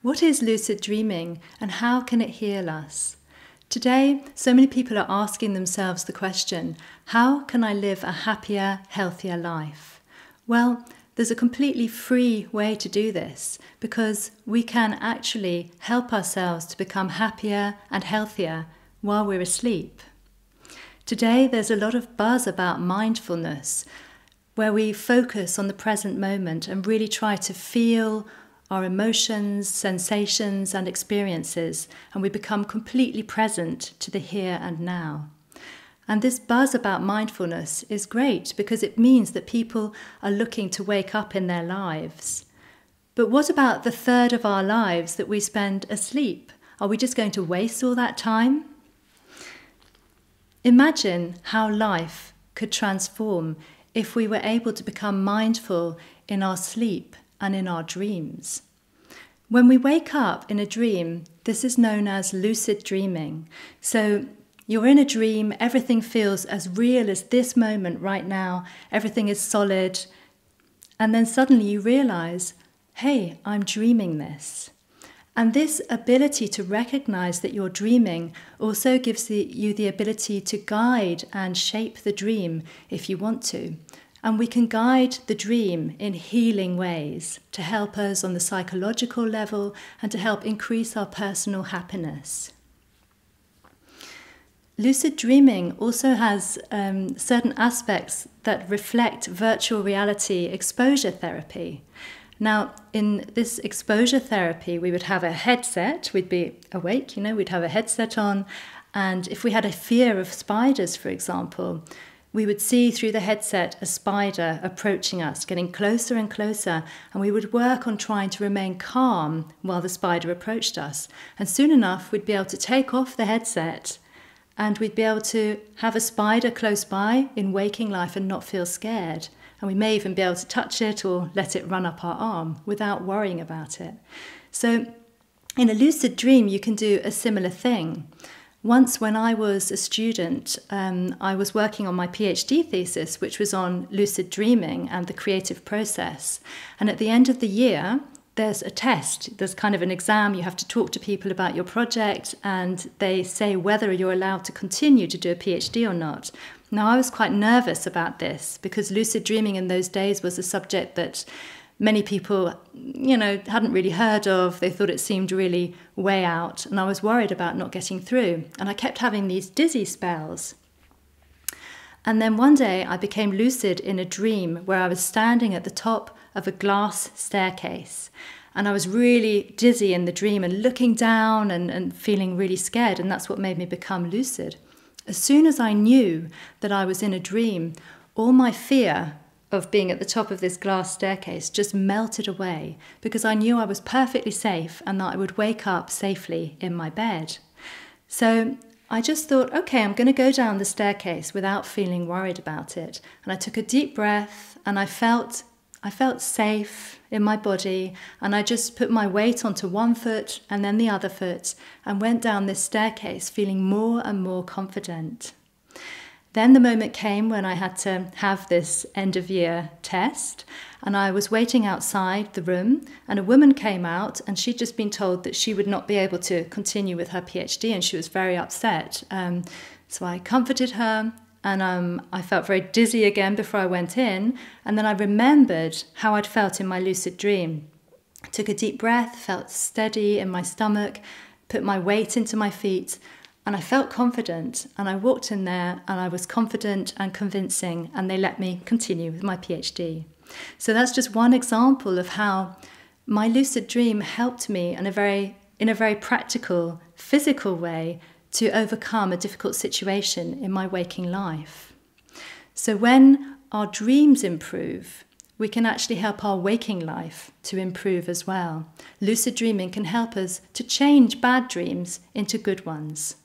What is lucid dreaming and how can it heal us? Today, so many people are asking themselves the question, how can I live a happier, healthier life? Well, there's a completely free way to do this because we can actually help ourselves to become happier and healthier while we're asleep. Today, there's a lot of buzz about mindfulness, where we focus on the present moment and really try to feel our emotions, sensations, and experiences, and we become completely present to the here and now. And this buzz about mindfulness is great because it means that people are looking to wake up in their lives. But what about the third of our lives that we spend asleep? Are we just going to waste all that time? Imagine how life could transform if we were able to become mindful in our sleep and in our dreams. When we wake up in a dream, this is known as lucid dreaming. So you're in a dream, everything feels as real as this moment right now, everything is solid, and then suddenly you realize, hey, I'm dreaming this. And this ability to recognize that you're dreaming also gives you the ability to guide and shape the dream if you want to. And we can guide the dream in healing ways to help us on the psychological level and to help increase our personal happiness. Lucid dreaming also has certain aspects that reflect virtual reality exposure therapy. Now, in this exposure therapy, we would have a headset, we'd be awake, we'd have a headset on, and if we had a fear of spiders, for example, we would see through the headset a spider approaching us, getting closer and closer, and we would work on trying to remain calm while the spider approached us. And soon enough, we'd be able to take off the headset and we'd be able to have a spider close by in waking life and not feel scared. And we may even be able to touch it or let it run up our arm without worrying about it. So in a lucid dream, you can do a similar thing. Once when I was a student, I was working on my PhD thesis, which was on lucid dreaming and the creative process. And at the end of the year, there's a test, there's kind of an exam, you have to talk to people about your project, and they say whether you're allowed to continue to do a PhD or not. Now, I was quite nervous about this because lucid dreaming in those days was a subject that many people, hadn't really heard of. They thought it seemed really way out, and I was worried about not getting through. And I kept having these dizzy spells. And then one day I became lucid in a dream where I was standing at the top of a glass staircase. And I was really dizzy in the dream and looking down and feeling really scared. And that's what made me become lucid. As soon as I knew that I was in a dream, all my fear of being at the top of this glass staircase just melted away because I knew I was perfectly safe and that I would wake up safely in my bed. So I just thought, okay, I'm going to go down the staircase without feeling worried about it. And I took a deep breath and I felt safe in my body, and I just put my weight onto one foot and then the other foot and went down this staircase feeling more and more confident. Then the moment came when I had to have this end-of-year test, and I was waiting outside the room, and a woman came out, and she'd just been told that she would not be able to continue with her PhD, and she was very upset. So I comforted her, and I felt very dizzy again before I went in, and then I remembered how I'd felt in my lucid dream. I took a deep breath, felt steady in my stomach, put my weight into my feet, and I felt confident, and I walked in there and I was confident and convincing, and they let me continue with my PhD. So that's just one example of how my lucid dream helped me in a very practical, physical way to overcome a difficult situation in my waking life. So when our dreams improve, we can actually help our waking life to improve as well. Lucid dreaming can help us to change bad dreams into good ones.